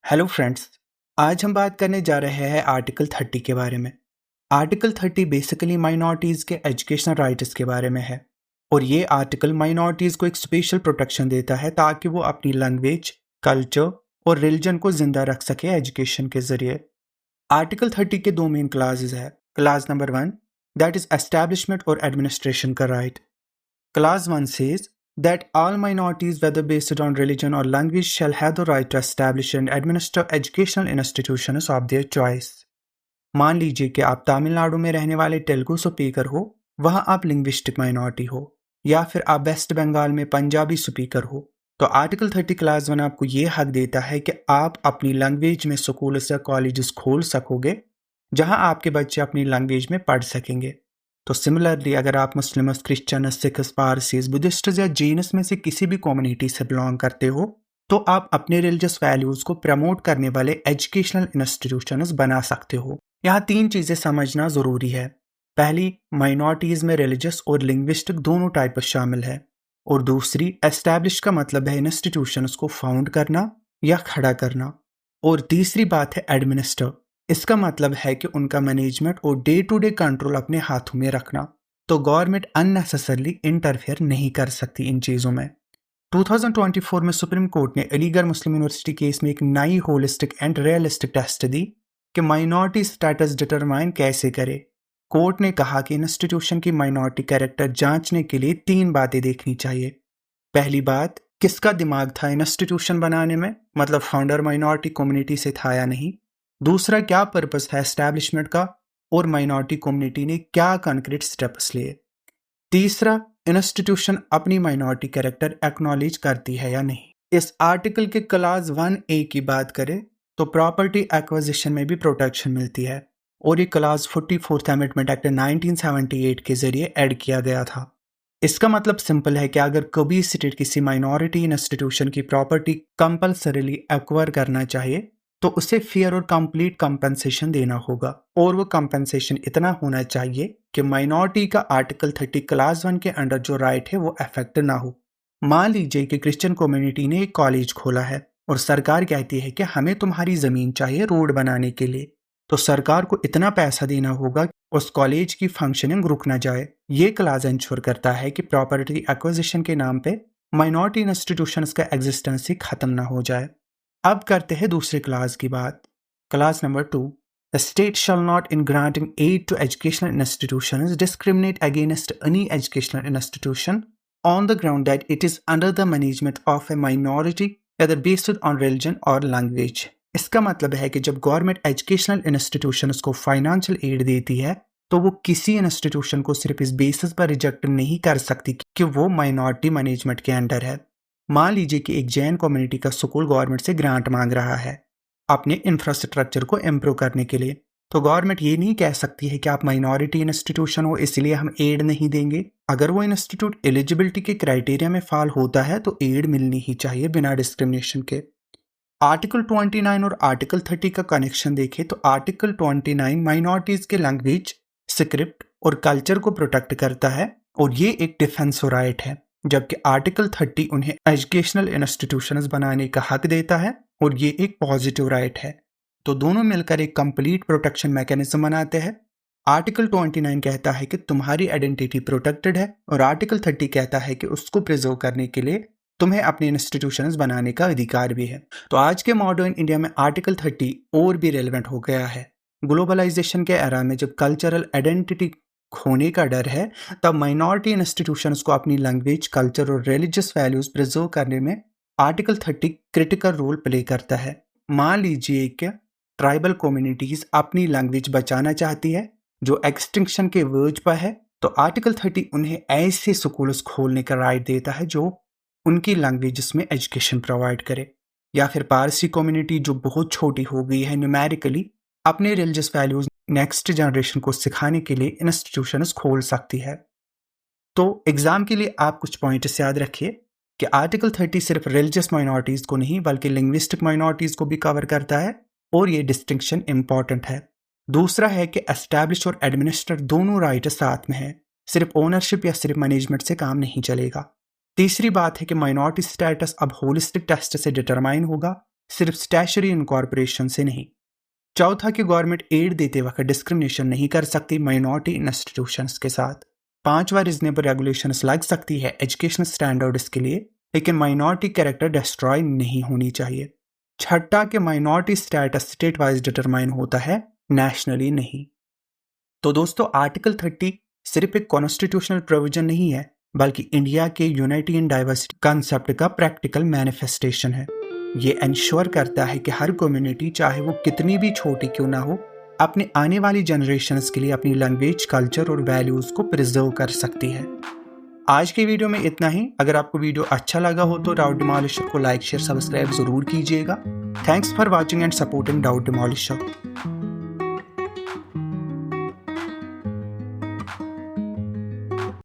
Hello friends. आज हम बात करने जा रहे हैं आर्टिकल 30 के बारे में। आर्टिकल 30 बेसिकली माइनॉरिटीज़ के एजुकेशनल राइट्स के बारे में है और ये आर्टिकल माइनॉरिटीज़ को एक स्पेशल प्रोटेक्शन देता है ताकि वो अपनी लैंग्वेज, कल्चर और रिलीजन को जिंदा रख सके एजुकेशन के जरिए। आर्टिकल 30 के दो मेन क्लासेस है। Class number 1 that is establishment और एडमिनिस्ट्रेशन का right. Clause 1 says that all minorities, whether based on religion or language, shall have the right to establish and administer educational institutions of their choice. मान लीजिए कि आप तमिलनाडु में रहने वाले Telugu speaker हो, वहां आप लिंग्विस्टिक माइनॉरिटी हो, या फिर आप वेस्ट बंगाल में पंजाबी स्पीकर हो, तो आर्टिकल 30 क्लास 1 आपको ये हक देता है कि आप अपनी लैंग्वेज में स्कूल या कॉलेजेस खोल सकोगे जहां आपके बच्चे अपनी लैंग्वेज में पढ़ सकेंगे। तो सिमिलरली अगर आप मुस्लिम, क्रिश्चियन, सिख, पारसीज, बुद्धिस्ट या जैनिस में से किसी भी कम्युनिटी से बिलोंग करते हो तो आप अपने रिलीजियस वैल्यूज को प्रमोट करने वाले एजुकेशनल इंस्टीट्यूशंस बना सकते हो। यहाँ 3 चीजें समझना जरूरी है। पहली, माइनॉरिटीज में रिलीजियस और लिंग्विस्टिक दोनों टाइप शामिल है, और दूसरी, एस्टैब्लिश का मतलब है इंस्टीट्यूशंस को फाउंड करना या खड़ा करना, और तीसरी बात है एडमिनिस्टर। इसका मतलब है कि उनका मैनेजमेंट और डे टू डे कंट्रोल अपने हाथों में रखना। तो गवर्नमेंट अननेसेसरली इंटरफेयर नहीं कर सकती इन चीज़ों में। 2024 में सुप्रीम कोर्ट ने अलीगढ़ मुस्लिम यूनिवर्सिटी केस में एक नई होलिस्टिक एंड रियलिस्टिक टेस्ट दी कि माइनॉरिटी स्टेटस डिटरमाइन कैसे करे। कोर्ट ने कहा कि इंस्टीट्यूशन की माइनॉरिटी कैरेक्टर जांचने के लिए 3 बातें देखनी चाहिए। पहली बात, किसका दिमाग था इंस्टीट्यूशन बनाने में, मतलब फाउंडर माइनॉरिटी कम्युनिटी से था या नहीं। दूसरा, क्या पर्पस है एस्टैब्लिशमेंट का और माइनॉरिटी कम्युनिटी ने क्या कंक्रीट स्टेप्स लिए। तीसरा, इंस्टीट्यूशन अपनी माइनॉरिटी कैरेक्टर एक्नॉलेज करती है या नहीं। इस आर्टिकल के क्लास 1A की बात करें तो प्रॉपर्टी एक्विजिशन में भी प्रोटेक्शन मिलती है, और ये क्लास 44th अमेंडमेंट एक्ट 1978 के जरिए ऐड किया गया था। इसका मतलब सिंपल है कि अगर कभी स्टेट किसी माइनॉरिटी इंस्टीट्यूशन की प्रॉपर्टी कंपल्सरीली एक्वायर करना चाहिए तो उसे फेयर और कंप्लीट कंपनसेशन देना होगा, और वो कंपनसेशन इतना होना चाहिए कि माइनॉरिटी का आर्टिकल 30 क्लास 1 के अंडर जो राइट है वो अफेक्ट ना हो। मान लीजिए कि क्रिश्चियन कम्युनिटी ने एक कॉलेज खोला है और सरकार कहती है कि हमें तुम्हारी जमीन चाहिए रोड बनाने के लिए, तो सरकार को इतना पैसा देना होगा कि उस कॉलेज की फंक्शनिंग रुक ना जाए। ये क्लास इंश्योर करता है कि प्रॉपर्टी एक्विजिशन के नाम पे माइनॉरिटी इंस्टीट्यूशंस का एग्जिस्टेंस ही खत्म ना हो जाए। अब करते हैं दूसरे क्लास की बात। Class number 2, the state shall not in granting aid to educational institutions discriminate against any educational institution on the ground that it is under the management of a minority whether based on religion और language. इसका मतलब है कि जब government educational institutions को financial aid देती है तो वो किसी इंस्टीट्यूशन को सिर्फ इस बेसिस पर रिजेक्ट नहीं कर सकती कि वो माइनॉरिटी मैनेजमेंट के अंडर है। मान लीजिए कि एक जैन कम्युनिटी का स्कूल गवर्नमेंट से ग्रांट मांग रहा है अपने इंफ्रास्ट्रक्चर को इम्प्रूव करने के लिए, तो गवर्नमेंट ये नहीं कह सकती है कि आप माइनॉरिटी इंस्टीट्यूशन हो इसलिए हम एड नहीं देंगे। अगर वो इंस्टीट्यूट एलिजिबिलिटी के क्राइटेरिया में फॉल होता है तो एड मिलनी ही चाहिए बिना डिस्क्रिमिनेशन के। आर्टिकल 29 और आर्टिकल 30 का कनेक्शन देखें तो आर्टिकल 29 माइनॉरिटीज के लैंग्वेज, स्क्रिप्ट और कल्चर को प्रोटेक्ट करता है और ये एक डिफेंस राइट है, जबकि आर्टिकल 30 उन्हें एजुकेशनल इंस्टीट्यूशंस बनाने का हक देता है और ये एक पॉजिटिव राइट है। तो दोनों मिलकर एक कंप्लीट प्रोटेक्शन मैकेनिज्म बनाते हैं। आर्टिकल 29 कहता है कि तुम्हारी आइडेंटिटी प्रोटेक्टेड है और आर्टिकल 30 कहता है कि उसको प्रिजर्व करने के लिए तुम्हें अपने इंस्टीट्यूशंस बनाने का अधिकार भी है। तो आज के मॉडर्न इंडिया में आर्टिकल 30 और भी रेलेवेंट हो गया है। ग्लोबलाइजेशन के एरा में जब कल्चरल आइडेंटिटी खोने का डर है तब माइनॉरिटी इंस्टीट्यूशंस को अपनी लैंग्वेज, कल्चर और रिलीजियस वैल्यूज प्रिजर्व करने में आर्टिकल 30 क्रिटिकल रोल प्ले करता है। मान लीजिए कि ट्राइबल कम्युनिटीज अपनी लैंग्वेज बचाना चाहती है जो एक्सटिंक्शन के वर्ज पर है, तो आर्टिकल 30 उन्हें ऐसे स्कूल्स खोलने का राइट देता है जो उनकी लैंग्वेजेस में एजुकेशन प्रोवाइड करे। या फिर पारसी कम्युनिटी जो बहुत छोटी हो गई है न्यूमेरिकली, अपने रिलीजियस वैल्यूज नेक्स्ट जनरेशन को सिखाने के लिए इंस्टीट्यूशंस खोल सकती है। तो एग्जाम के लिए आप कुछ पॉइंट्स याद रखिए कि आर्टिकल 30 सिर्फ रिलीजियस माइनॉरिटीज को नहीं बल्कि लिंग्विस्टिक माइनॉरिटीज को भी कवर करता है, और ये डिस्टिंक्शन इंपॉर्टेंट है। दूसरा है कि एस्टैब्लिश और एडमिनिस्टर दोनों राइट साथ में है, सिर्फ ओनरशिप या सिर्फ मैनेजमेंट से काम नहीं चलेगा। तीसरी बात है कि माइनॉरिटी स्टेटस अब होलिस्टिक टेस्ट से डिटरमाइन होगा, सिर्फ स्टैचुटरी इनकॉर्पोरेशन से नहीं। चौथा कि गवर्नमेंट एड देते वक्त डिस्क्रिमिनेशन नहीं कर सकती माइनॉरिटी इंस्टीट्यूशंस के साथ। पांचवा रीजनेबल रेगुलेशंस लग सकती है एजुकेशनल स्टैंडर्ड्स के लिए, लेकिन माइनॉरिटी कैरेक्टर डिस्ट्रॉय नहीं होनी चाहिए। छठा कि minority status state wise determine होता है, नेशनली नहीं। तो दोस्तों आर्टिकल 30 सिर्फ एक कॉन्स्टिट्यूशनल प्रोविजन नहीं है, बल्कि इंडिया के यूनिटी इन डाइवर्सिटी कंसेप्ट का प्रैक्टिकल मैनिफेस्टेशन है। ये इंश्योर करता है कि हर कम्युनिटी, चाहे वो कितनी भी छोटी क्यों ना हो, अपने आने वाली जनरेशन्स के लिए अपनी लैंग्वेज, कल्चर और वैल्यूज को प्रिजर्व कर सकती है। आज की वीडियो में इतना ही। अगर आपको वीडियो अच्छा लगा हो तो डाउट डिमोलिशर को लाइक, शेयर, सब्सक्राइब जरूर कीजिएगा। Thanks for watching and supporting doubt डिमोलिशर।